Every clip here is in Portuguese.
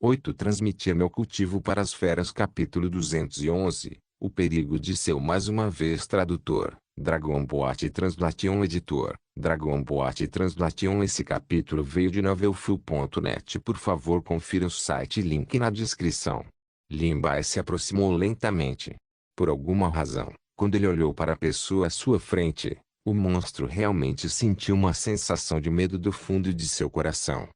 8. Transmitir meu cultivo para as feras. Capítulo 211. O perigo de ser mais uma vez tradutor. Dragon Boat Translation Editor. Dragon Boat Translation. Esse capítulo veio de novelfull.net. Por favor, confira o site, link na descrição. Lin Bai se aproximou lentamente. Por alguma razão, quando ele olhou para a pessoa à sua frente, o monstro realmente sentiu uma sensação de medo do fundo de seu coração.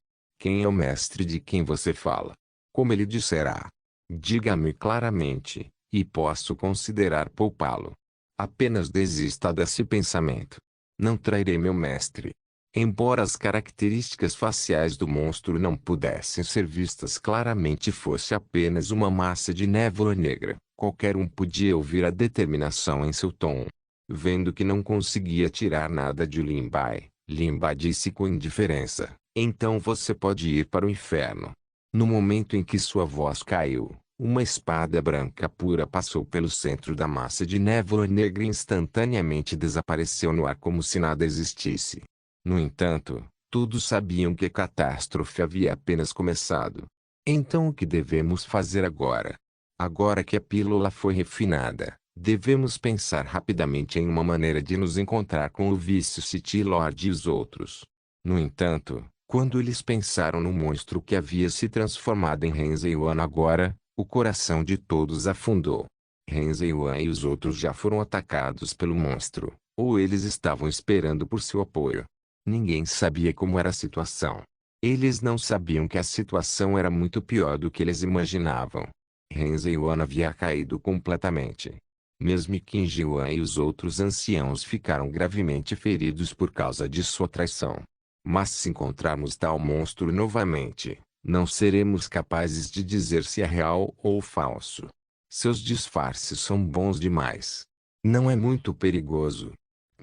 Quem é o mestre de quem você fala? Como ele disserá? Diga-me claramente, e posso considerar poupá-lo. Apenas desista desse pensamento. Não trairei meu mestre. Embora as características faciais do monstro não pudessem ser vistas claramente e fosse apenas uma massa de névoa negra, qualquer um podia ouvir a determinação em seu tom. Vendo que não conseguia tirar nada de Lin Bai, Lin Bai disse com indiferença: então você pode ir para o inferno. No momento em que sua voz caiu, uma espada branca pura passou pelo centro da massa de névoa negra e instantaneamente desapareceu no ar como se nada existisse. No entanto, todos sabiam que a catástrofe havia apenas começado. Então o que devemos fazer agora? Agora que a pílula foi refinada, devemos pensar rapidamente em uma maneira de nos encontrar com o Vice-City Lord e os outros. No entanto, quando eles pensaram no monstro que havia se transformado em Renzeiwan agora, o coração de todos afundou. Renzeiwan e os outros já foram atacados pelo monstro, ou eles estavam esperando por seu apoio. Ninguém sabia como era a situação. Eles não sabiam que a situação era muito pior do que eles imaginavam. Renzeiwan havia caído completamente. Mesmo Qin Ji Huang e os outros anciãos ficaram gravemente feridos por causa de sua traição. Mas se encontrarmos tal monstro novamente, não seremos capazes de dizer se é real ou falso. Seus disfarces são bons demais. Não é muito perigoso.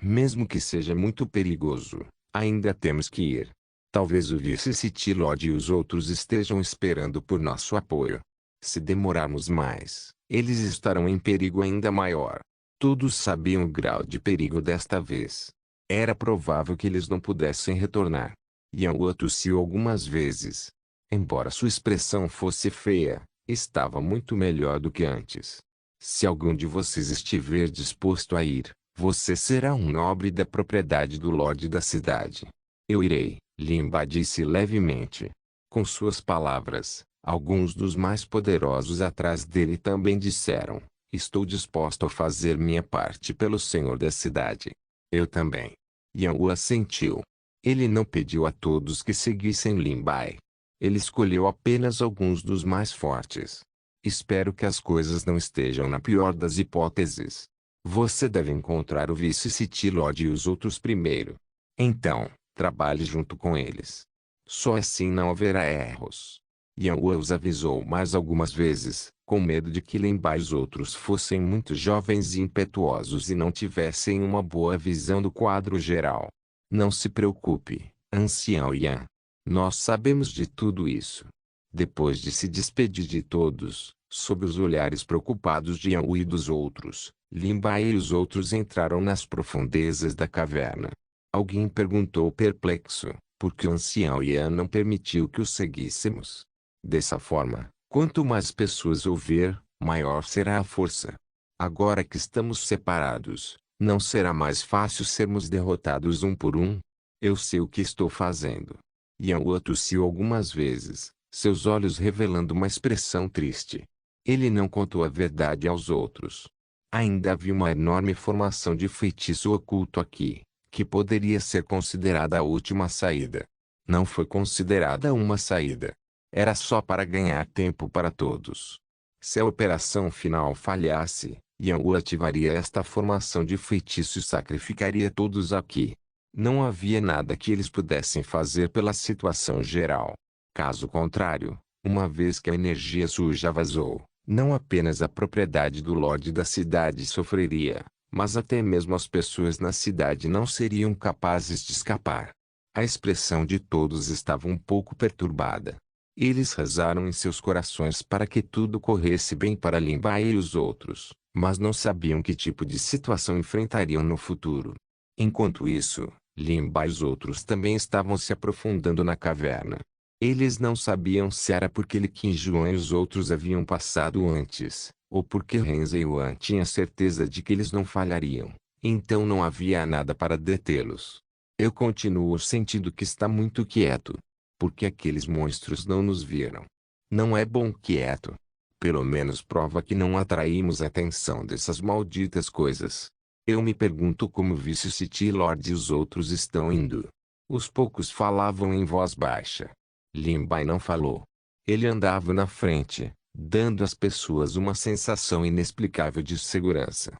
Mesmo que seja muito perigoso, ainda temos que ir. Talvez o Vice-City Lord e os outros estejam esperando por nosso apoio. Se demorarmos mais, eles estarão em perigo ainda maior. Todos sabiam o grau de perigo desta vez. Era provável que eles não pudessem retornar. Yan Wu tossiu algumas vezes. Embora sua expressão fosse feia, estava muito melhor do que antes. Se algum de vocês estiver disposto a ir, você será um nobre da propriedade do Lorde da cidade. Eu irei, Lin Bai disse levemente. Com suas palavras, alguns dos mais poderosos atrás dele também disseram: estou disposto a fazer minha parte pelo senhor da cidade. Eu também. Yan Wu assentiu. Ele não pediu a todos que seguissem Lin Bai. Ele escolheu apenas alguns dos mais fortes. Espero que as coisas não estejam na pior das hipóteses. Você deve encontrar o Vice-City Lord e os outros primeiro. Então, trabalhe junto com eles. Só assim não haverá erros. Yan Wu os avisou mais algumas vezes, com medo de que Lin Bai e os outros fossem muito jovens e impetuosos e não tivessem uma boa visão do quadro geral. Não se preocupe, ancião Yan. Nós sabemos de tudo isso. Depois de se despedir de todos, sob os olhares preocupados de Yan Wu e dos outros, Lin Bai e os outros entraram nas profundezas da caverna. Alguém perguntou perplexo, por que o ancião Yan não permitiu que os seguíssemos? Dessa forma, quanto mais pessoas houver, maior será a força. Agora que estamos separados, não será mais fácil sermos derrotados um por um? Eu sei o que estou fazendo. Yan Wu tossiu algumas vezes, seus olhos revelando uma expressão triste. Ele não contou a verdade aos outros. Ainda havia uma enorme formação de feitiço oculto aqui, que poderia ser considerada a última saída. Não foi considerada uma saída. Era só para ganhar tempo para todos. Se a operação final falhasse, Yan Wu ativaria esta formação de feitiço e sacrificaria todos aqui. Não havia nada que eles pudessem fazer pela situação geral. Caso contrário, uma vez que a energia suja vazou, não apenas a propriedade do Lorde da cidade sofreria, mas até mesmo as pessoas na cidade não seriam capazes de escapar. A expressão de todos estava um pouco perturbada. Eles rezaram em seus corações para que tudo corresse bem para Lin Bai e os outros, mas não sabiam que tipo de situação enfrentariam no futuro. Enquanto isso, Lin Bai e os outros também estavam se aprofundando na caverna. Eles não sabiam se era porque Li Qingjuan e os outros haviam passado antes, ou porque Ren Zheyuan tinha certeza de que eles não falhariam. Então não havia nada para detê-los. Eu continuo sentindo que está muito quieto. Porque aqueles monstros não nos viram. Não é bom quieto. Pelo menos prova que não atraímos a atenção dessas malditas coisas. Eu me pergunto como Vice City Lord e os outros estão indo. Os poucos falavam em voz baixa. Lin Bai não falou. Ele andava na frente, dando às pessoas uma sensação inexplicável de segurança.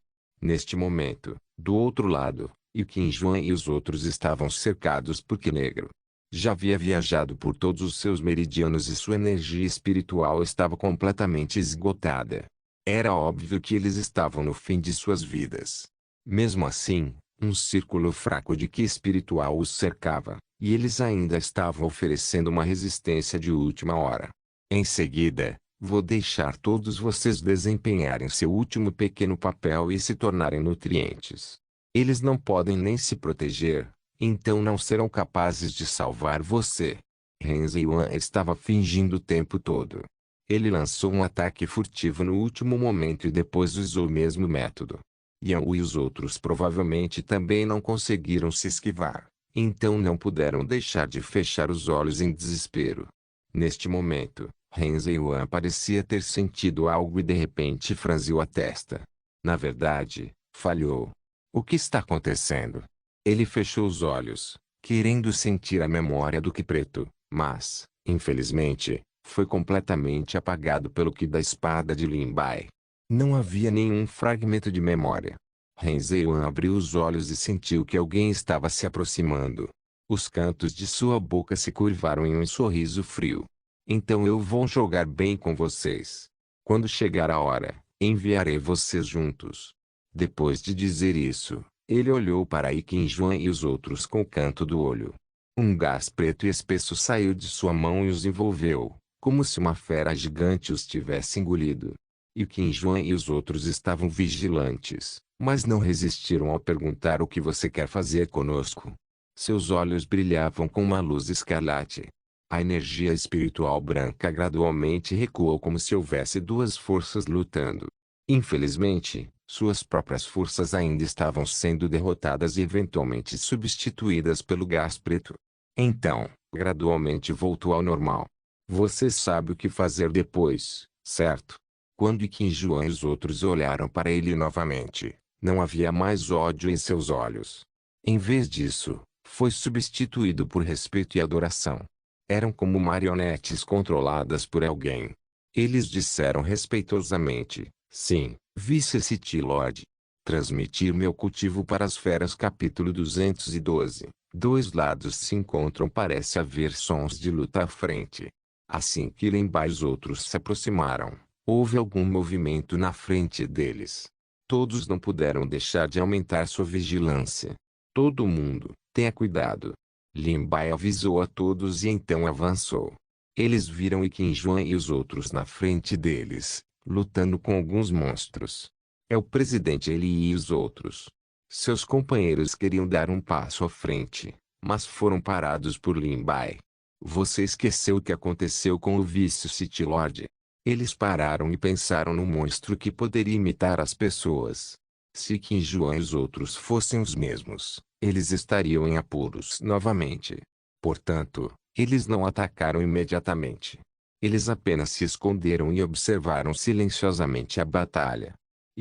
Neste momento, do outro lado, Qin Juan e os outros estavam cercados por Qi Negro. Já havia viajado por todos os seus meridianos e sua energia espiritual estava completamente esgotada. Era óbvio que eles estavam no fim de suas vidas. Mesmo assim, um círculo fraco de Qi espiritual os cercava, e eles ainda estavam oferecendo uma resistência de última hora. Em seguida, vou deixar todos vocês desempenharem seu último pequeno papel e se tornarem nutrientes. Eles não podem nem se proteger, então não serão capazes de salvar você. Ren Zheyuan estava fingindo o tempo todo. Ele lançou um ataque furtivo no último momento e depois usou o mesmo método. Yang Wu e os outros provavelmente também não conseguiram se esquivar, então não puderam deixar de fechar os olhos em desespero. Neste momento, Ren Zheyuan parecia ter sentido algo e de repente franziu a testa. Na verdade, falhou. O que está acontecendo? Ele fechou os olhos, querendo sentir a memória do Qi preto, mas, infelizmente, foi completamente apagado pelo Qi da espada de Lin Bai. Não havia nenhum fragmento de memória. Ren Zheyuan abriu os olhos e sentiu que alguém estava se aproximando. Os cantos de sua boca se curvaram em um sorriso frio. Então eu vou jogar bem com vocês. Quando chegar a hora, enviarei vocês juntos. Depois de dizer isso, ele olhou para Qin Juan e os outros com o canto do olho. Um gás preto e espesso saiu de sua mão e os envolveu, como se uma fera gigante os tivesse engolido. Qin Juan e os outros estavam vigilantes, mas não resistiram ao perguntar o que você quer fazer conosco. Seus olhos brilhavam com uma luz escarlate. A energia espiritual branca gradualmente recuou como se houvesse duas forças lutando. Infelizmente, suas próprias forças ainda estavam sendo derrotadas e eventualmente substituídas pelo gás preto. Então, gradualmente voltou ao normal. Você sabe o que fazer depois, certo? Quando Qin Juan e os outros olharam para ele novamente, não havia mais ódio em seus olhos. Em vez disso, foi substituído por respeito e adoração. Eram como marionetes controladas por alguém. Eles disseram respeitosamente: sim, Vice City Lord. Transmitir meu cultivo para as feras. Capítulo 212. Dois lados se encontram. Parece haver sons de luta à frente. Assim que Lin Bai e os outros se aproximaram, houve algum movimento na frente deles. Todos não puderam deixar de aumentar sua vigilância. Todo mundo, tenha cuidado. Lin Bai avisou a todos e então avançou. Eles viram Qin Juan e os outros na frente deles, lutando com alguns monstros. É o presidente Eli e os outros. Seus companheiros queriam dar um passo à frente, mas foram parados por Lin Bai. Você esqueceu o que aconteceu com o Vice City Lord? Eles pararam e pensaram no monstro que poderia imitar as pessoas. Se Qin Juan e os outros fossem os mesmos, eles estariam em apuros novamente. Portanto, eles não atacaram imediatamente. Eles apenas se esconderam e observaram silenciosamente a batalha.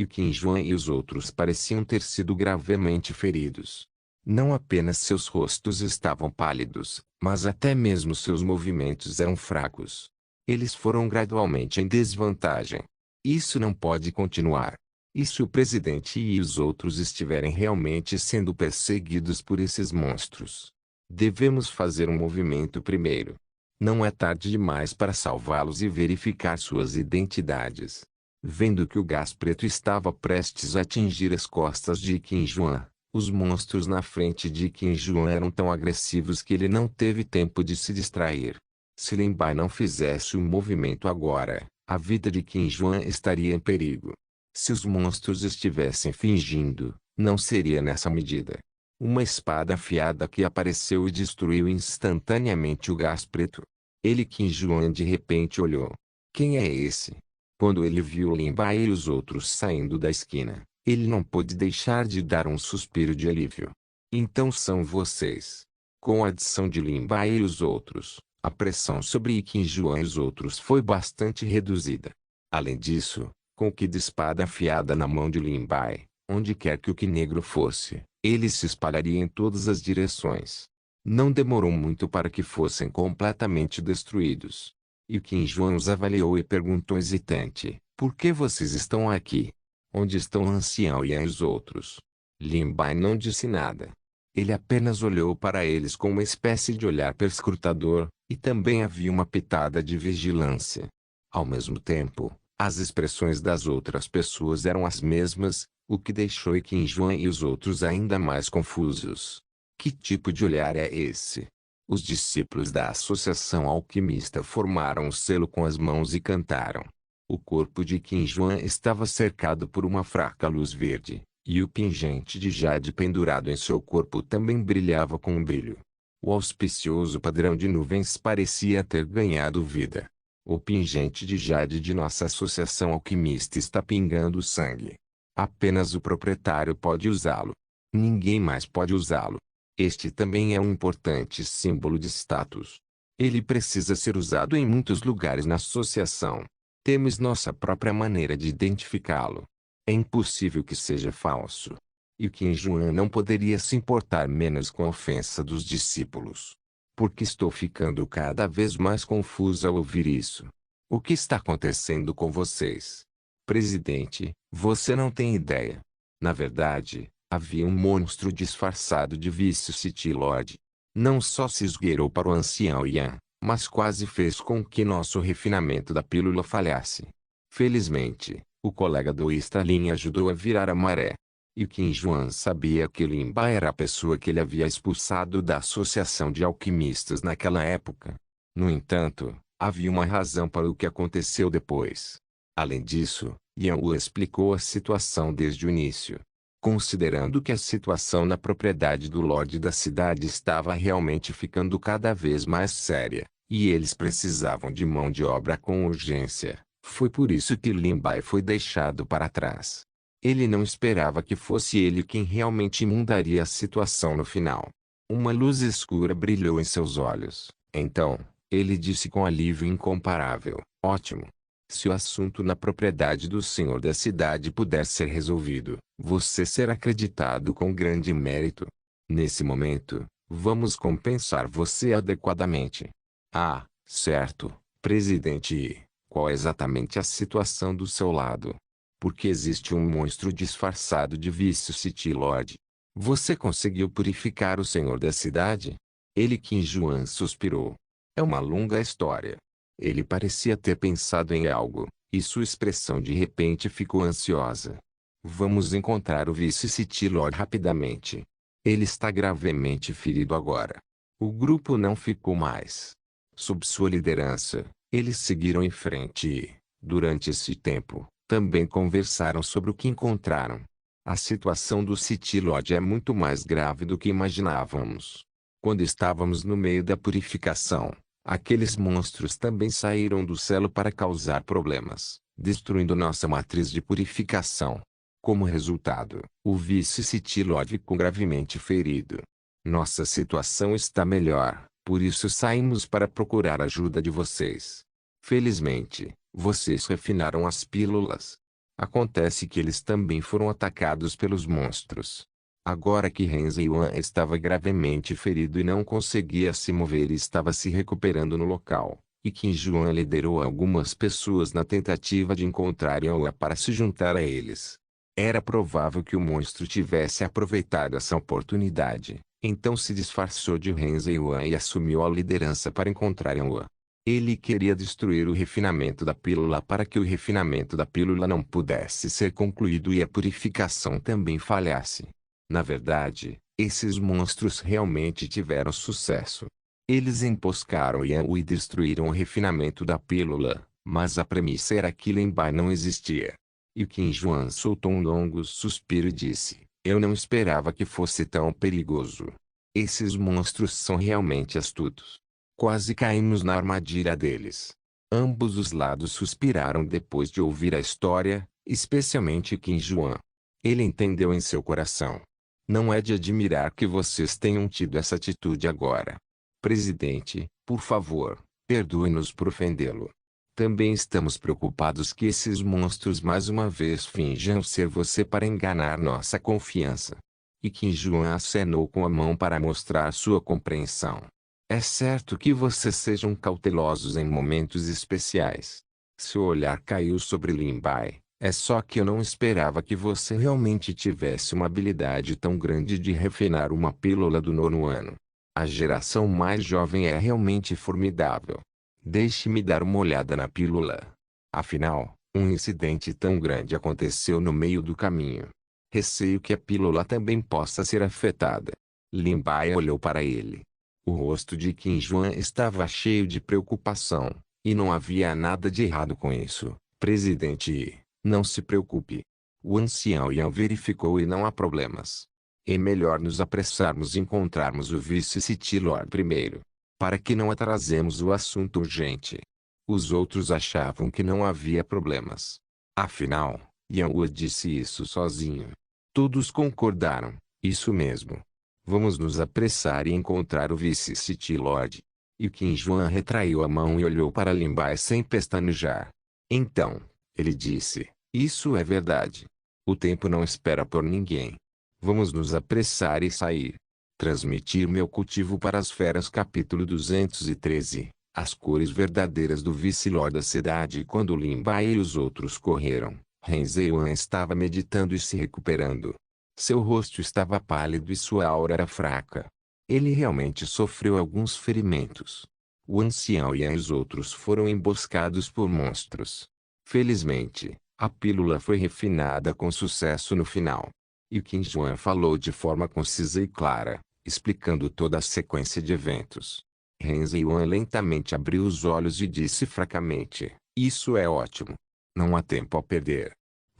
Qin Juan e os outros pareciam ter sido gravemente feridos. Não apenas seus rostos estavam pálidos, mas até mesmo seus movimentos eram fracos. Eles foram gradualmente em desvantagem. Isso não pode continuar. E se o presidente e os outros estiverem realmente sendo perseguidos por esses monstros? Devemos fazer um movimento primeiro. Não é tarde demais para salvá-los e verificar suas identidades. Vendo que o gás preto estava prestes a atingir as costas de Qin Juan, os monstros na frente de Qin Juan eram tão agressivos que ele não teve tempo de se distrair. Se Lin Bai não fizesse o movimento agora, a vida de Qin Juan estaria em perigo. Se os monstros estivessem fingindo, não seria nessa medida. Uma espada afiada que apareceu e destruiu instantaneamente o gás preto. Ele Qin Juan de repente olhou. Quem é esse? Quando ele viu Lin Bai e os outros saindo da esquina, ele não pôde deixar de dar um suspiro de alívio. Então são vocês. Com a adição de Lin Bai e os outros, a pressão sobre Qin Juan e os outros foi bastante reduzida. Além disso, com o Qi de espada afiada na mão de Lin Bai, onde quer que o Qi negro fosse, ele se espalharia em todas as direções. Não demorou muito para que fossem completamente destruídos. E Qin Juan os avaliou e perguntou hesitante: por que vocês estão aqui? Onde estão o ancião e os outros? Lin Bai não disse nada. Ele apenas olhou para eles com uma espécie de olhar perscrutador, e também havia uma pitada de vigilância. Ao mesmo tempo, as expressões das outras pessoas eram as mesmas, o que deixou Qin Juan e os outros ainda mais confusos. Que tipo de olhar é esse? Os discípulos da Associação Alquimista formaram um selo com as mãos e cantaram. O corpo de Qin Juan estava cercado por uma fraca luz verde, e o pingente de jade pendurado em seu corpo também brilhava com um brilho. O auspicioso padrão de nuvens parecia ter ganhado vida. O pingente de jade de nossa Associação Alquimista está pingando sangue. Apenas o proprietário pode usá-lo. Ninguém mais pode usá-lo. Este também é um importante símbolo de status. Ele precisa ser usado em muitos lugares na associação. Temos nossa própria maneira de identificá-lo. É impossível que seja falso. E Qin Juan não poderia se importar menos com a ofensa dos discípulos. Porque estou ficando cada vez mais confuso ao ouvir isso. O que está acontecendo com vocês? Presidente, você não tem ideia. Na verdade, havia um monstro disfarçado de Vício City Lord. Não só se esgueirou para o ancião Yan, mas quase fez com que nosso refinamento da pílula falhasse. Felizmente, o colega do Stalin ajudou a virar a maré. E Qin Juan sabia que Lin Bai era a pessoa que ele havia expulsado da Associação de Alquimistas naquela época. No entanto, havia uma razão para o que aconteceu depois. Além disso, Yan Wu explicou a situação desde o início. Considerando que a situação na propriedade do Lorde da cidade estava realmente ficando cada vez mais séria, e eles precisavam de mão de obra com urgência, foi por isso que Lin Bai foi deixado para trás. Ele não esperava que fosse ele quem realmente mudaria a situação no final. Uma luz escura brilhou em seus olhos. Então, ele disse com alívio incomparável: ótimo. Se o assunto na propriedade do senhor da cidade puder ser resolvido, você será acreditado com grande mérito. Nesse momento, vamos compensar você adequadamente. Ah, certo, presidente. E qual é exatamente a situação do seu lado? Porque existe um monstro disfarçado de Vício City Lord. Você conseguiu purificar o senhor da cidade? Ele Qin Juan suspirou. É uma longa história. Ele parecia ter pensado em algo, e sua expressão de repente ficou ansiosa. Vamos encontrar o Vício City Lord rapidamente. Ele está gravemente ferido agora. O grupo não ficou mais. Sob sua liderança, eles seguiram em frente e, durante esse tempo, também conversaram sobre o que encontraram. A situação do City Lodge é muito mais grave do que imaginávamos. Quando estávamos no meio da purificação, aqueles monstros também saíram do celo para causar problemas, destruindo nossa matriz de purificação. Como resultado, o Vice-City Lodge ficou gravemente ferido. Nossa situação está melhor, por isso saímos para procurar a ajuda de vocês. Felizmente, vocês refinaram as pílulas. Acontece que eles também foram atacados pelos monstros. Agora que Renzi Yuan estava gravemente ferido e não conseguia se mover e estava se recuperando no local, e Qin Juan liderou algumas pessoas na tentativa de encontrar Yuan para se juntar a eles. Era provável que o monstro tivesse aproveitado essa oportunidade, então se disfarçou de Renzi Yuan e assumiu a liderança para encontrar Yuan. Ele queria destruir o refinamento da pílula para que o refinamento da pílula não pudesse ser concluído e a purificação também falhasse. Na verdade, esses monstros realmente tiveram sucesso. Eles emboscaram Yan Wu e destruíram o refinamento da pílula, mas a premissa era que Lin Bai não existia. E Qin Juan soltou um longo suspiro e disse: eu não esperava que fosse tão perigoso. Esses monstros são realmente astutos. Quase caímos na armadilha deles. Ambos os lados suspiraram depois de ouvir a história, especialmente Qin Juan. Ele entendeu em seu coração. Não é de admirar que vocês tenham tido essa atitude agora. Presidente, por favor, perdoe-nos por ofendê-lo. Também estamos preocupados que esses monstros mais uma vez finjam ser você para enganar nossa confiança. E Qin Juan acenou com a mão para mostrar sua compreensão. É certo que vocês sejam cautelosos em momentos especiais. Seu olhar caiu sobre Lin Bai. É só que eu não esperava que você realmente tivesse uma habilidade tão grande de refinar uma pílula do 9º ano. A geração mais jovem é realmente formidável. Deixe-me dar uma olhada na pílula. Afinal, um incidente tão grande aconteceu no meio do caminho. Receio que a pílula também possa ser afetada. Lin Bai olhou para ele. O rosto de Qin Juan estava cheio de preocupação, e não havia nada de errado com isso, presidente. Não se preocupe. O ancião Yan verificou e não há problemas. É melhor nos apressarmos e encontrarmos o vice-City Lord primeiro, para que não atrasemos o assunto urgente. Os outros achavam que não havia problemas. Afinal, Yan Wu disse isso sozinho. Todos concordaram, isso mesmo. Vamos nos apressar e encontrar o vice-City Lord. E Qin Juan retraiu a mão e olhou para Lin Bai sem pestanejar. Então, ele disse, isso é verdade. O tempo não espera por ninguém. Vamos nos apressar e sair. Transmitir meu cultivo para as feras capítulo 213. As cores verdadeiras do vice-lord da cidade. Quando Lin Bai e os outros correram, Ren Zheyuan estava meditando e se recuperando. Seu rosto estava pálido e sua aura era fraca. Ele realmente sofreu alguns ferimentos. O ancião e os outros foram emboscados por monstros. Felizmente, a pílula foi refinada com sucesso no final. E Qin Juan falou de forma concisa e clara, explicando toda a sequência de eventos. Ren Zheyuan lentamente abriu os olhos e disse fracamente, isso é ótimo. Não há tempo a perder.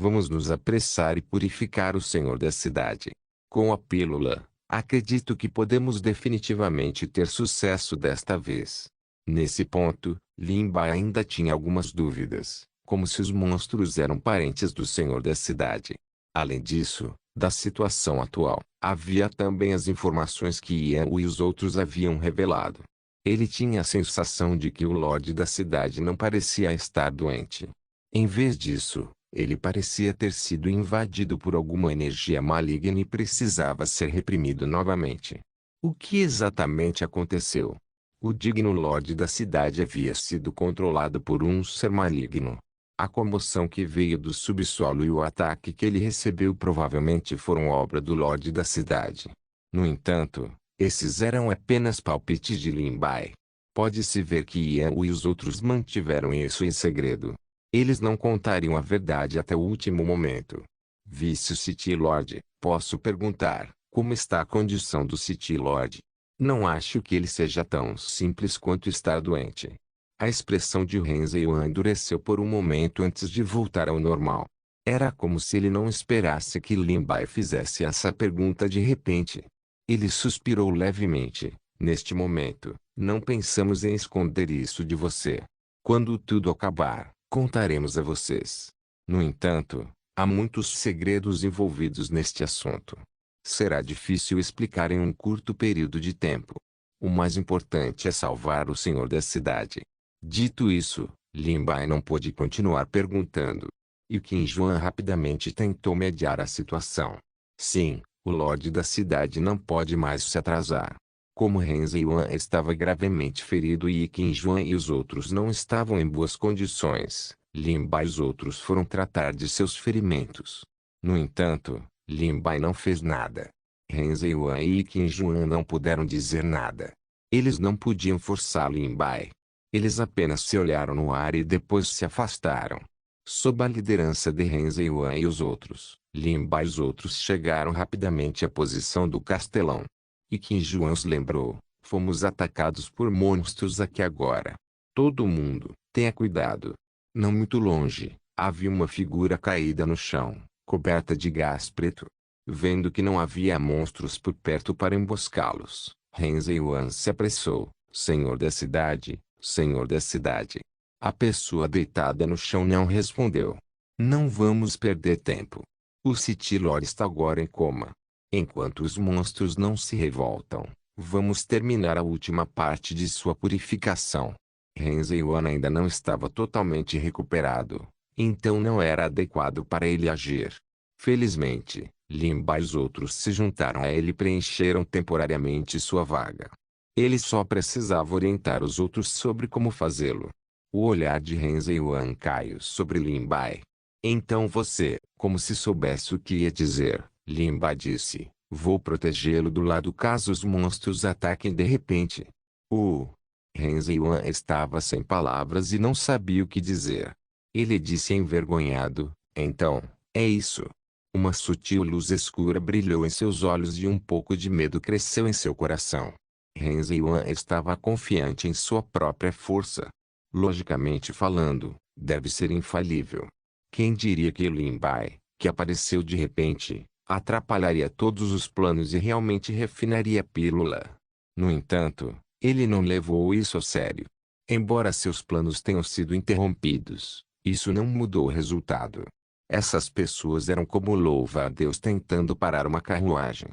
Vamos nos apressar e purificar o senhor da cidade. Com a pílula, acredito que podemos definitivamente ter sucesso desta vez. Nesse ponto, Lin Bai ainda tinha algumas dúvidas, como se os monstros eram parentes do senhor da cidade. Além disso, da situação atual, havia também as informações que Yan Wu e os outros haviam revelado. Ele tinha a sensação de que o Lorde da cidade não parecia estar doente. Em vez disso, ele parecia ter sido invadido por alguma energia maligna e precisava ser reprimido novamente. O que exatamente aconteceu? O digno Lorde da cidade havia sido controlado por um ser maligno. A comoção que veio do subsolo e o ataque que ele recebeu provavelmente foram obra do Lorde da cidade. No entanto, esses eram apenas palpites de Lin Bai. Pode-se ver que Yan Wu e os outros mantiveram isso em segredo. Eles não contariam a verdade até o último momento. Vice-City Lord, posso perguntar, como está a condição do City Lord? Não acho que ele seja tão simples quanto estar doente. A expressão de Ren Zheyuan endureceu por um momento antes de voltar ao normal. Era como se ele não esperasse que Lin Bai fizesse essa pergunta de repente. Ele suspirou levemente. Neste momento, não pensamos em esconder isso de você. Quando tudo acabar, contaremos a vocês. No entanto, há muitos segredos envolvidos neste assunto. Será difícil explicar em um curto período de tempo. O mais importante é salvar o senhor da cidade. Dito isso, Lin Bai não pôde continuar perguntando. E Qin Juan rapidamente tentou mediar a situação. Sim, o Lorde da cidade não pode mais se atrasar. Como Ren Zheyuan estava gravemente ferido e Qin Juan e os outros não estavam em boas condições, Lin Bai e os outros foram tratar de seus ferimentos. No entanto, Lin Bai não fez nada. Ren Zheyuan e Qin Juan não puderam dizer nada. Eles não podiam forçar Lin Bai. Eles apenas se olharam no ar e depois se afastaram. Sob a liderança de Ren Zheyuan e os outros, Lin Bai e os outros chegaram rapidamente à posição do castelão. E Qin Juan os lembrou, fomos atacados por monstros aqui agora. Todo mundo, tenha cuidado. Não muito longe, havia uma figura caída no chão, coberta de gás preto. Vendo que não havia monstros por perto para emboscá-los, Ren Zheyuan se apressou, Senhor da cidade, senhor da cidade. A pessoa deitada no chão não respondeu. Não vamos perder tempo. O City Lord está agora em coma. Enquanto os monstros não se revoltam, vamos terminar a última parte de sua purificação. Yuan ainda não estava totalmente recuperado, então não era adequado para ele agir. Felizmente, Lin Bai e os outros se juntaram a ele e preencheram temporariamente sua vaga. Ele só precisava orientar os outros sobre como fazê-lo. O olhar de Yuan caiu sobre Lin Bai. Então você, como se soubesse o que ia dizer, Lin Bai disse, vou protegê-lo do lado caso os monstros ataquem de repente. Yuan estava sem palavras e não sabia o que dizer. Ele disse envergonhado, então, é isso. Uma sutil luz escura brilhou em seus olhos e um pouco de medo cresceu em seu coração. Yuan estava confiante em sua própria força. Logicamente falando, deve ser infalível. Quem diria que Lin Bai, que apareceu de repente, atrapalharia todos os planos e realmente refinaria a pílula? No entanto, ele não levou isso a sério. Embora seus planos tenham sido interrompidos, isso não mudou o resultado. Essas pessoas eram como louva-a-Deus tentando parar uma carruagem.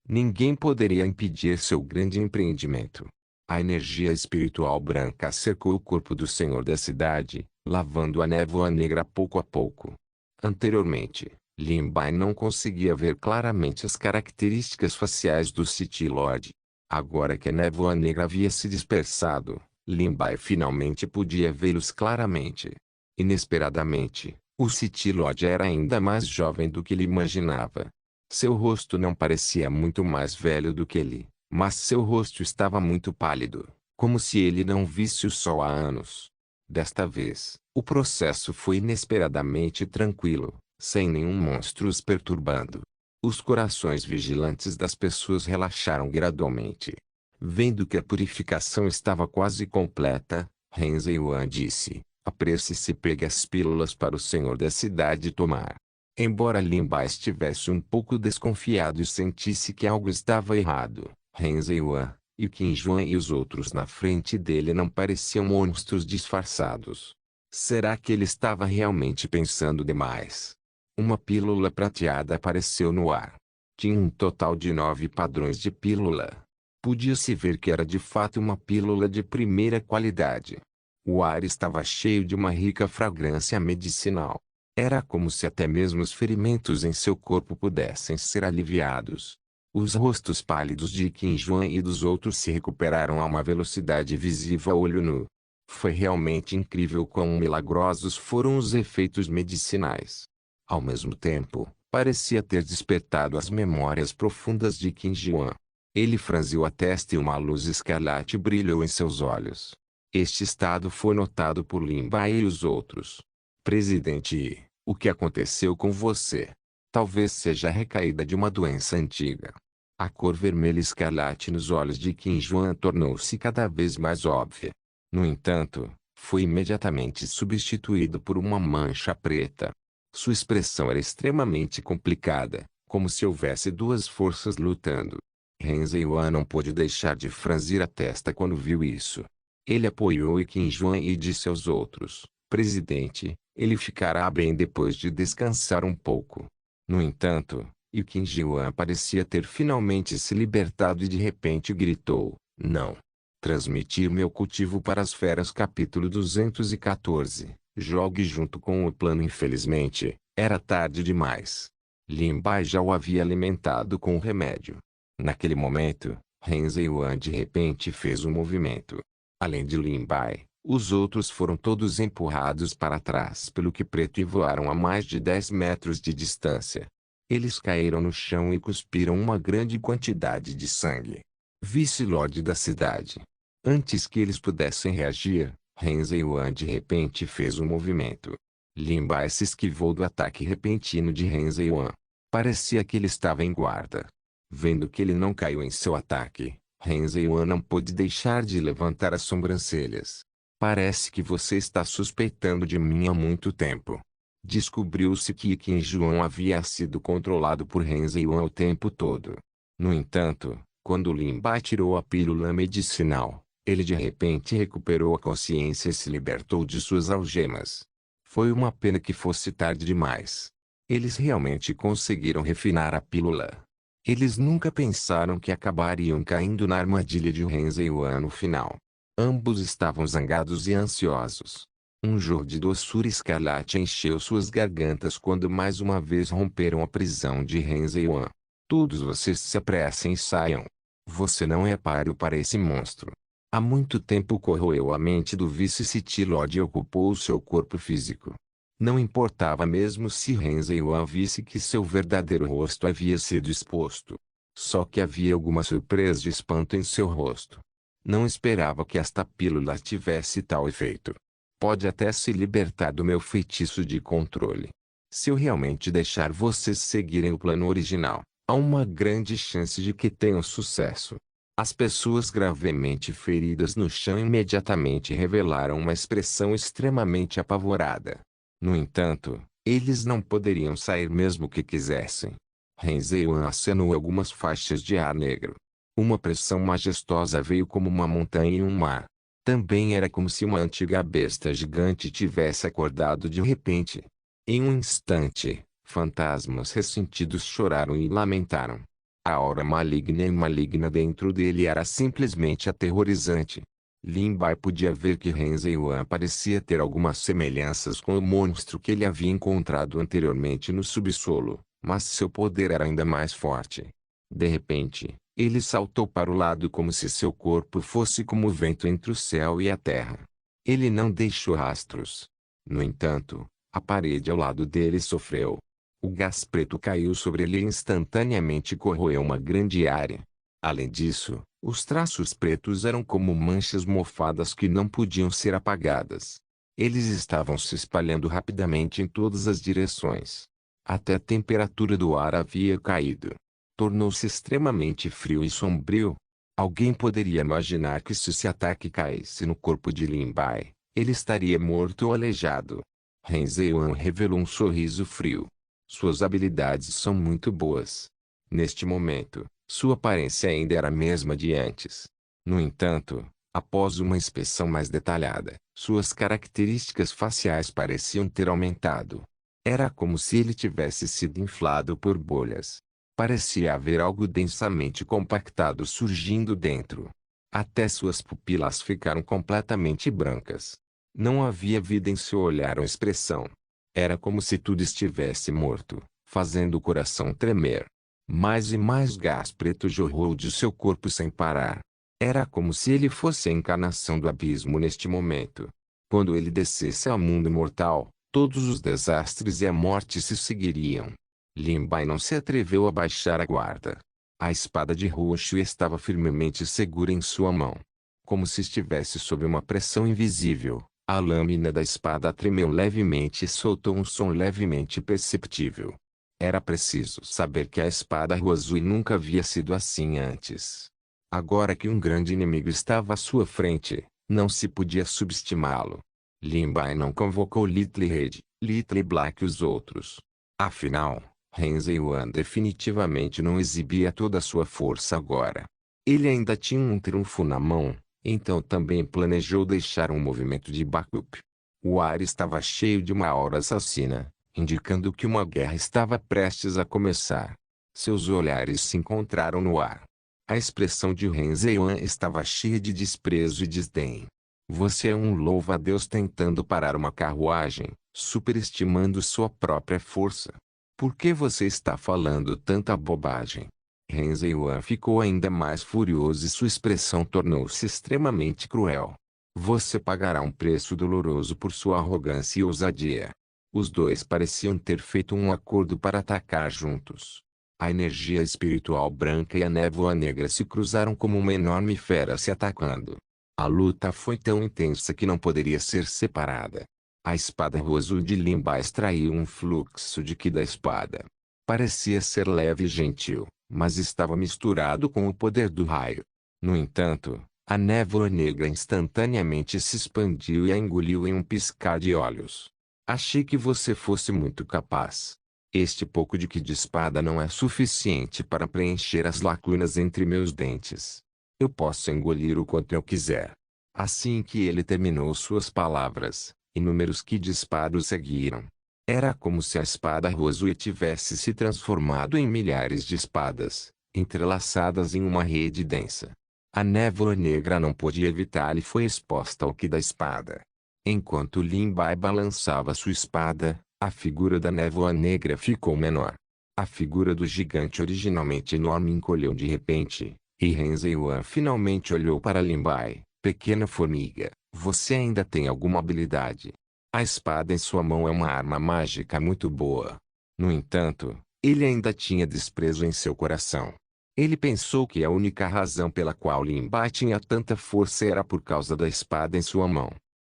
Ninguém poderia impedir seu grande empreendimento. A energia espiritual branca cercou o corpo do senhor da cidade, lavando a névoa negra pouco a pouco. Anteriormente, Lin Bai não conseguia ver claramente as características faciais do City Lord. Agora que a névoa negra havia se dispersado, Lin Bai finalmente podia vê-los claramente. Inesperadamente, o City Lord era ainda mais jovem do que ele imaginava. Seu rosto não parecia muito mais velho do que ele, mas seu rosto estava muito pálido, como se ele não visse o sol há anos. Desta vez, o processo foi inesperadamente tranquilo, sem nenhum monstro os perturbando. Os corações vigilantes das pessoas relaxaram gradualmente. Vendo que a purificação estava quase completa, Yuan disse, apresse-se e pegue as pílulas para o senhor da cidade tomar. Embora Lin Bai estivesse um pouco desconfiado e sentisse que algo estava errado, Yuan, e Qin Juan e os outros na frente dele não pareciam monstros disfarçados. Será que ele estava realmente pensando demais? Uma pílula prateada apareceu no ar. Tinha um total de 9 padrões de pílula. Podia-se ver que era de fato uma pílula de primeira qualidade. O ar estava cheio de uma rica fragrância medicinal. Era como se até mesmo os ferimentos em seu corpo pudessem ser aliviados. Os rostos pálidos de Qin Juan e dos outros se recuperaram a uma velocidade visível a olho nu. Foi realmente incrível quão milagrosos foram os efeitos medicinais. Ao mesmo tempo, parecia ter despertado as memórias profundas de Qin Juan. Ele franziu a testa e uma luz escarlate brilhou em seus olhos. Este estado foi notado por Lin Bai e os outros. Presidente, o que aconteceu com você? Talvez seja a recaída de uma doença antiga. A cor vermelha escarlate nos olhos de Qin Juan tornou-se cada vez mais óbvia. No entanto, foi imediatamente substituído por uma mancha preta. Sua expressão era extremamente complicada, como se houvesse duas forças lutando. Yuan não pôde deixar de franzir a testa quando viu isso. Ele apoiou Qin Juan e disse aos outros, presidente, ele ficará bem depois de descansar um pouco. No entanto, Qin Juan parecia ter finalmente se libertado e de repente gritou, não. Transmitir meu cultivo para as feras capítulo 214. Jogue junto com o plano. Infelizmente, era tarde demais. Lin Bai já o havia alimentado com o remédio. Naquele momento, Yuan de repente fez um movimento. Além de Lin Bai, os outros foram todos empurrados para trás pelo que preto e voaram a mais de 10 metros de distância. Eles caíram no chão e cuspiram uma grande quantidade de sangue. Vice-lord da cidade. Antes que eles pudessem reagir, Yuan de repente fez um movimento. Lin Bai se esquivou do ataque repentino de Yuan. Parecia que ele estava em guarda. Vendo que ele não caiu em seu ataque, Yuan não pôde deixar de levantar as sobrancelhas. Parece que você está suspeitando de mim há muito tempo. Descobriu-se que Qin Juan havia sido controlado por Yuan o tempo todo. No entanto, quando Lin Bai tirou a pílula medicinal, Ele de repente recuperou a consciência e se libertou de suas algemas. Foi uma pena que fosse tarde demais. Eles realmente conseguiram refinar a pílula. Eles nunca pensaram que acabariam caindo na armadilha de Yuan no final. Ambos estavam zangados e ansiosos. Um jorro de doçura escarlate encheu suas gargantas quando mais uma vez romperam a prisão de Yuan. Todos vocês se apressem e saiam. Você não é páreo para esse monstro. Há muito tempo corroeu a mente do vice-City Lord e ocupou o seu corpo físico. Não importava mesmo se Yuan visse que seu verdadeiro rosto havia sido exposto. Só que havia alguma surpresa de espanto em seu rosto. Não esperava que esta pílula tivesse tal efeito. Pode até se libertar do meu feitiço de controle. Se eu realmente deixar vocês seguirem o plano original, há uma grande chance de que tenham sucesso. As pessoas gravemente feridas no chão imediatamente revelaram uma expressão extremamente apavorada. No entanto, eles não poderiam sair mesmo que quisessem. Yuan acenou algumas faixas de ar negro. Uma pressão majestosa veio como uma montanha em um mar. Também era como se uma antiga besta gigante tivesse acordado de repente. Em um instante, fantasmas ressentidos choraram e lamentaram. A aura maligna dentro dele era simplesmente aterrorizante. Lin Bai podia ver que Yuan parecia ter algumas semelhanças com o monstro que ele havia encontrado anteriormente no subsolo, mas seu poder era ainda mais forte. De repente, ele saltou para o lado como se seu corpo fosse como o vento entre o céu e a terra. Ele não deixou rastros. No entanto, a parede ao lado dele sofreu. O gás preto caiu sobre ele e instantaneamente corroeu uma grande área. Além disso, os traços pretos eram como manchas mofadas que não podiam ser apagadas. Eles estavam se espalhando rapidamente em todas as direções. Até a temperatura do ar havia caído. Tornou-se extremamente frio e sombrio. Alguém poderia imaginar que se esse ataque caísse no corpo de Lin Bai, ele estaria morto ou aleijado. Yuan revelou um sorriso frio. Suas habilidades são muito boas. Neste momento, sua aparência ainda era a mesma de antes. No entanto, após uma inspeção mais detalhada, suas características faciais pareciam ter aumentado. Era como se ele tivesse sido inflado por bolhas. Parecia haver algo densamente compactado surgindo dentro. Até suas pupilas ficaram completamente brancas. Não havia vida em seu olhar ou expressão. Era como se tudo estivesse morto, fazendo o coração tremer. Mais e mais gás preto jorrou de seu corpo sem parar. Era como se ele fosse a encarnação do abismo neste momento. Quando ele descesse ao mundo mortal, todos os desastres e a morte se seguiriam. Lin Bai não se atreveu a baixar a guarda. A espada de roxo estava firmemente segura em sua mão. Como se estivesse sob uma pressão invisível, a lâmina da espada tremeu levemente e soltou um som levemente perceptível. Era preciso saber que a espada Ruazui nunca havia sido assim antes. Agora que um grande inimigo estava à sua frente, não se podia subestimá-lo. Lin Bai não convocou Little Red, Little Black e os outros. Afinal, Yuan definitivamente não exibia toda a sua força agora. Ele ainda tinha um trunfo na mão, então também planejou deixar um movimento de backup. O ar estava cheio de uma aura assassina, indicando que uma guerra estava prestes a começar. Seus olhares se encontraram no ar. A expressão de Yuan estava cheia de desprezo e desdém. Você é um louva-a-Deus tentando parar uma carruagem, superestimando sua própria força. Por que você está falando tanta bobagem? Yuan ficou ainda mais furioso e sua expressão tornou-se extremamente cruel. Você pagará um preço doloroso por sua arrogância e ousadia. Os dois pareciam ter feito um acordo para atacar juntos. A energia espiritual branca e a névoa negra se cruzaram como uma enorme fera se atacando. A luta foi tão intensa que não poderia ser separada. A espada azul de Lin Bai extraiu um fluxo de ki da espada. Parecia ser leve e gentil, mas estava misturado com o poder do raio. No entanto, a névoa negra instantaneamente se expandiu e a engoliu em um piscar de olhos. Achei que você fosse muito capaz. Este pouco de ki de espada não é suficiente para preencher as lacunas entre meus dentes. Eu posso engolir o quanto eu quiser, Assim que ele terminou suas palavras, inúmeros que disparos seguiram. Era como se a espada Rosui tivesse se transformado em milhares de espadas, entrelaçadas em uma rede densa. A névoa negra não pôde evitar e foi exposta ao que da espada. Enquanto Lin Bai balançava sua espada, a figura da névoa negra ficou menor. A figura do gigante originalmente enorme encolheu de repente, e Ren Ziyuan finalmente olhou para Lin Bai. Pequena formiga, você ainda tem alguma habilidade? A espada em sua mão é uma arma mágica muito boa. No entanto, ele ainda tinha desprezo em seu coração. Ele pensou que a única razão pela qual Lin Bai tinha tanta força era por causa da espada em sua mão.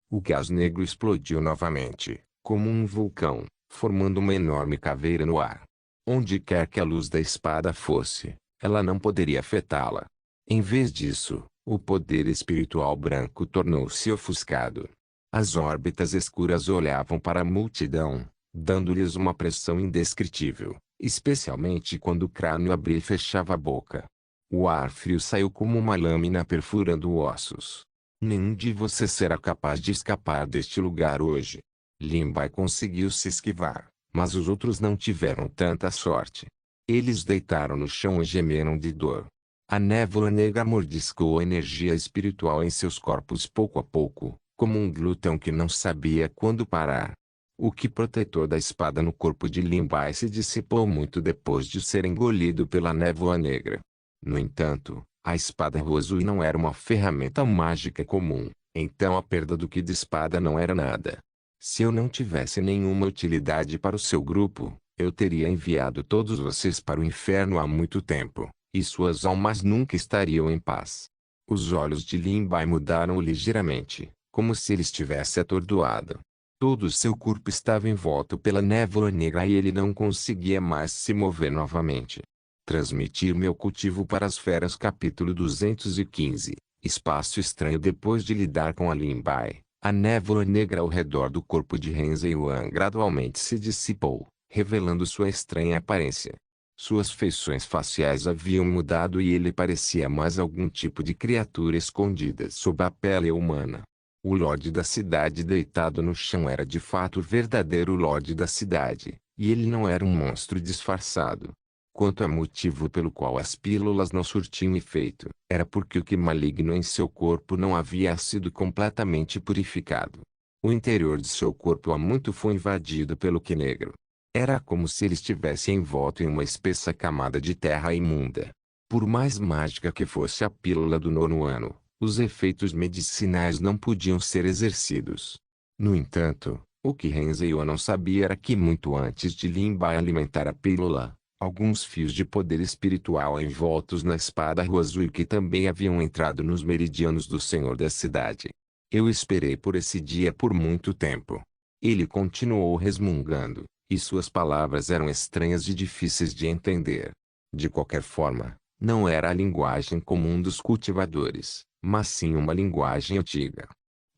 O gás negro explodiu novamente, como um vulcão, formando uma enorme caveira no ar. Onde quer que a luz da espada fosse, ela não poderia afetá-la. Em vez disso, o poder espiritual branco tornou-se ofuscado. As órbitas escuras olhavam para a multidão, dando-lhes uma pressão indescritível, especialmente quando o crânio abria e fechava a boca. O ar frio saiu como uma lâmina perfurando ossos. Nenhum de vocês será capaz de escapar deste lugar hoje. Lin Bai conseguiu se esquivar, mas os outros não tiveram tanta sorte. Eles deitaram no chão e gemeram de dor. A névoa negra mordiscou a energia espiritual em seus corpos pouco a pouco, como um glutão que não sabia quando parar. O que protetor da espada no corpo de Lin Bai se dissipou muito depois de ser engolido pela névoa negra. No entanto, a espada Rosui não era uma ferramenta mágica comum, então a perda do ki de espada não era nada. Se eu não tivesse nenhuma utilidade para o seu grupo, eu teria enviado todos vocês para o inferno há muito tempo, e suas almas nunca estariam em paz. Os olhos de Lin Bai mudaram ligeiramente, como se ele estivesse atordoado. Todo seu corpo estava envolto pela névoa negra e ele não conseguia mais se mover novamente. Transmitir meu cultivo para as feras capítulo 215, Espaço estranho. Depois de lidar com a Lin Bai, a névoa negra ao redor do corpo de Ren Ziyuan gradualmente se dissipou, revelando sua estranha aparência. Suas feições faciais haviam mudado e ele parecia mais algum tipo de criatura escondida sob a pele humana. O Lorde da cidade deitado no chão era de fato o verdadeiro Lorde da cidade, e ele não era um monstro disfarçado. Quanto ao motivo pelo qual as pílulas não surtiam efeito, era porque o que maligno em seu corpo não havia sido completamente purificado. O interior de seu corpo há muito foi invadido pelo que negro. Era como se ele estivesse envolto em uma espessa camada de terra imunda. Por mais mágica que fosse a pílula do nono ano, os efeitos medicinais não podiam ser exercidos. No entanto, o que Ren Ziyuan não sabia era que muito antes de Lin Bai alimentar a pílula, alguns fios de poder espiritual envoltos na espada Rosui que também haviam entrado nos meridianos do Senhor da cidade. Eu esperei por esse dia por muito tempo. Ele continuou resmungando, e suas palavras eram estranhas e difíceis de entender. De qualquer forma, não era a linguagem comum dos cultivadores, mas sim uma linguagem antiga.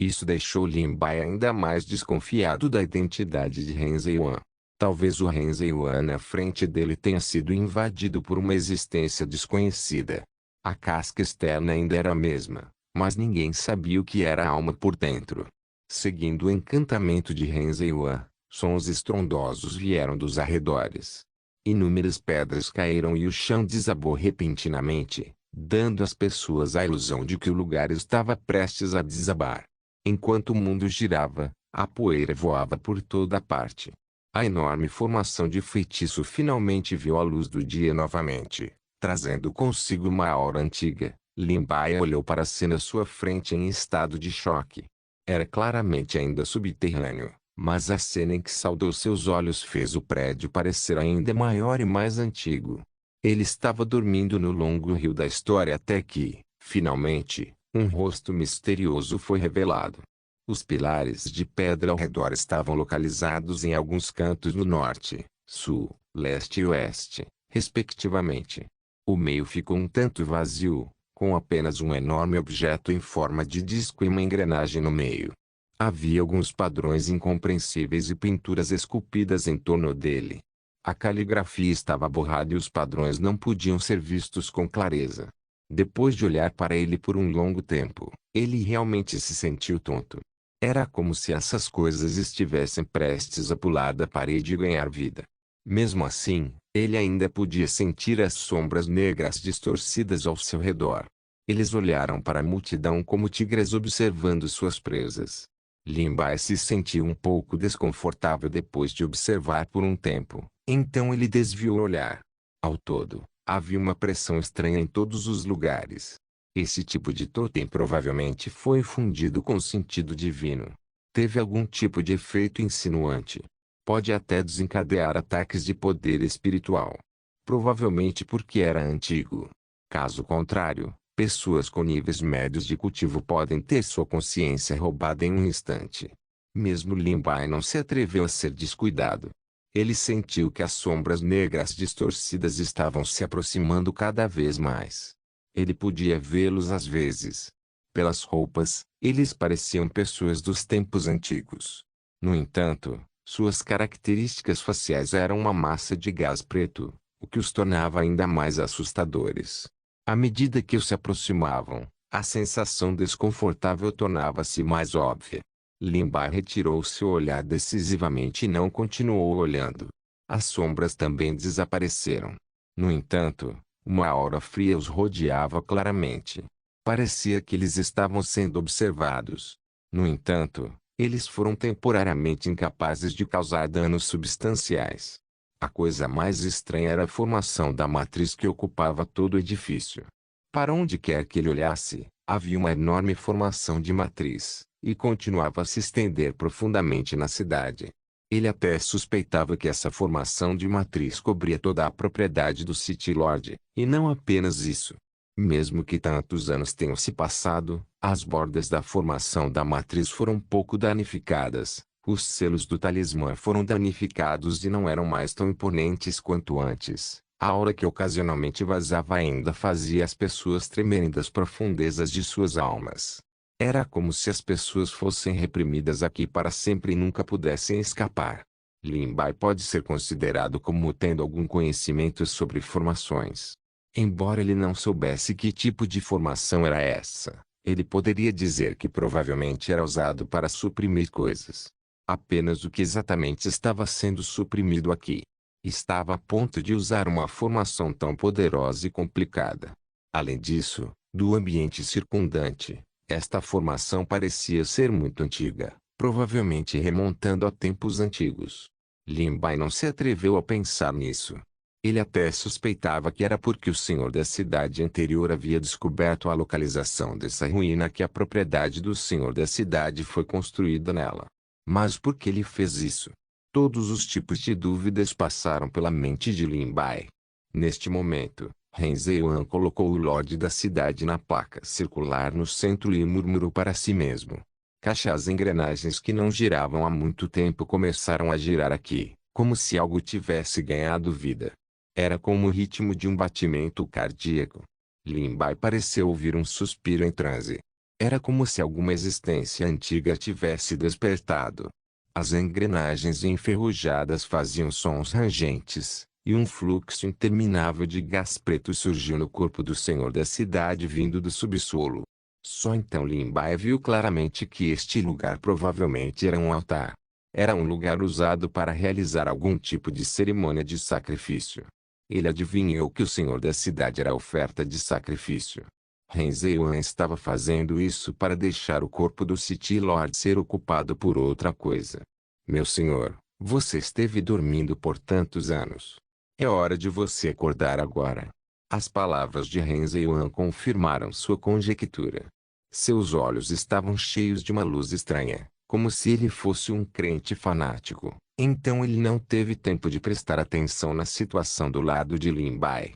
Isso deixou Lin Bai ainda mais desconfiado da identidade de Ren Ziyuan. Talvez o Ren Ziyuan na frente dele tenha sido invadido por uma existência desconhecida. A casca externa ainda era a mesma, mas ninguém sabia o que era a alma por dentro. Seguindo o encantamento de Ren Ziyuan, sons estrondosos vieram dos arredores. Inúmeras pedras caíram e o chão desabou repentinamente, dando às pessoas a ilusão de que o lugar estava prestes a desabar. Enquanto o mundo girava, a poeira voava por toda parte. A enorme formação de feitiço finalmente viu a luz do dia novamente, trazendo consigo uma aura antiga. Lin Bai olhou para a cena à sua frente em estado de choque. Era claramente ainda subterrâneo, mas a cena em que saudou seus olhos fez o prédio parecer ainda maior e mais antigo. Ele estava dormindo no longo rio da história até que, finalmente, um rosto misterioso foi revelado. Os pilares de pedra ao redor estavam localizados em alguns cantos no norte, sul, leste e oeste, respectivamente. O meio ficou um tanto vazio, com apenas um enorme objeto em forma de disco e uma engrenagem no meio. Havia alguns padrões incompreensíveis e pinturas esculpidas em torno dele. A caligrafia estava borrada e os padrões não podiam ser vistos com clareza. Depois de olhar para ele por um longo tempo, ele realmente se sentiu tonto. Era como se essas coisas estivessem prestes a pular da parede e ganhar vida. Mesmo assim, ele ainda podia sentir as sombras negras distorcidas ao seu redor. Eles olharam para a multidão como tigres observando suas presas. Limbai se sentiu um pouco desconfortável depois de observar por um tempo, então ele desviou o olhar. Ao todo, havia uma pressão estranha em todos os lugares. Esse tipo de totem provavelmente foi fundido com o sentido divino. Teve algum tipo de efeito insinuante. Pode até desencadear ataques de poder espiritual. Provavelmente porque era antigo. Caso contrário, pessoas com níveis médios de cultivo podem ter sua consciência roubada em um instante. Mesmo Limbai não se atreveu a ser descuidado. Ele sentiu que as sombras negras distorcidas estavam se aproximando cada vez mais. Ele podia vê-los às vezes. Pelas roupas, eles pareciam pessoas dos tempos antigos. No entanto, suas características faciais eram uma massa de gás preto, o que os tornava ainda mais assustadores. À medida que se aproximavam, a sensação desconfortável tornava-se mais óbvia. Limbai retirou seu olhar decisivamente e não continuou olhando. As sombras também desapareceram. No entanto, uma aura fria os rodeava claramente. Parecia que eles estavam sendo observados. No entanto, eles foram temporariamente incapazes de causar danos substanciais. A coisa mais estranha era a formação da matriz que ocupava todo o edifício. Para onde quer que ele olhasse, havia uma enorme formação de matriz, e continuava a se estender profundamente na cidade. Ele até suspeitava que essa formação de matriz cobria toda a propriedade do City Lord, e não apenas isso. Mesmo que tantos anos tenham se passado, as bordas da formação da matriz foram pouco danificadas, os selos do talismã foram danificados e não eram mais tão imponentes quanto antes. A aura que ocasionalmente vazava ainda fazia as pessoas tremerem das profundezas de suas almas. Era como se as pessoas fossem reprimidas aqui para sempre e nunca pudessem escapar. Limbai pode ser considerado como tendo algum conhecimento sobre formações. Embora ele não soubesse que tipo de formação era essa, ele poderia dizer que provavelmente era usado para suprimir coisas. Apenas o que exatamente estava sendo suprimido aqui. Estava a ponto de usar uma formação tão poderosa e complicada. Além disso, do ambiente circundante, esta formação parecia ser muito antiga, provavelmente remontando a tempos antigos. Limbai não se atreveu a pensar nisso. Ele até suspeitava que era porque o senhor da cidade anterior havia descoberto a localização dessa ruína que a propriedade do senhor da cidade foi construída nela. Mas por que ele fez isso? Todos os tipos de dúvidas passaram pela mente de Limbai. Neste momento, Renzeiwan colocou o Lorde da cidade na placa circular no centro e murmurou para si mesmo. As engrenagens que não giravam há muito tempo começaram a girar aqui, como se algo tivesse ganhado vida. Era como o ritmo de um batimento cardíaco. Limbai pareceu ouvir um suspiro em transe. Era como se alguma existência antiga tivesse despertado. As engrenagens enferrujadas faziam sons rangentes, e um fluxo interminável de gás preto surgiu no corpo do senhor da cidade vindo do subsolo. Só então Limbai viu claramente que este lugar provavelmente era um altar. Era um lugar usado para realizar algum tipo de cerimônia de sacrifício. Ele adivinhou que o senhor da cidade era a oferta de sacrifício. Renzeiwan estava fazendo isso para deixar o corpo do City Lord ser ocupado por outra coisa. Meu senhor, você esteve dormindo por tantos anos. É hora de você acordar agora. As palavras de Renzeiwan confirmaram sua conjectura. Seus olhos estavam cheios de uma luz estranha, como se ele fosse um crente fanático. Então ele não teve tempo de prestar atenção na situação do lado de Limbai.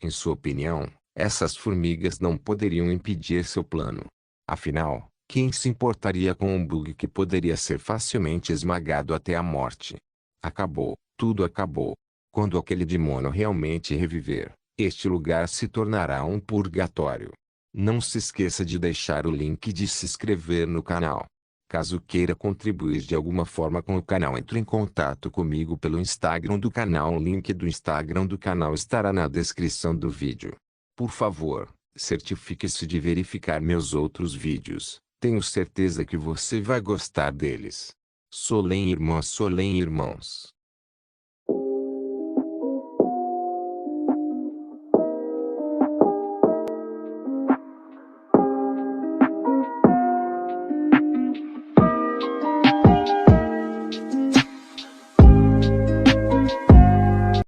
Em sua opinião, essas formigas não poderiam impedir seu plano. Afinal, quem se importaria com um bug que poderia ser facilmente esmagado até a morte? Acabou, tudo acabou. Quando aquele demônio realmente reviver, este lugar se tornará um purgatório. Não se esqueça de deixar o link de se inscrever no canal. Caso queira contribuir de alguma forma com o canal, entre em contato comigo pelo Instagram do canal. O link do Instagram do canal estará na descrição do vídeo. Por favor, Certifique-se de verificar meus outros vídeos. Tenho certeza que você vai gostar deles. Solem irmãos.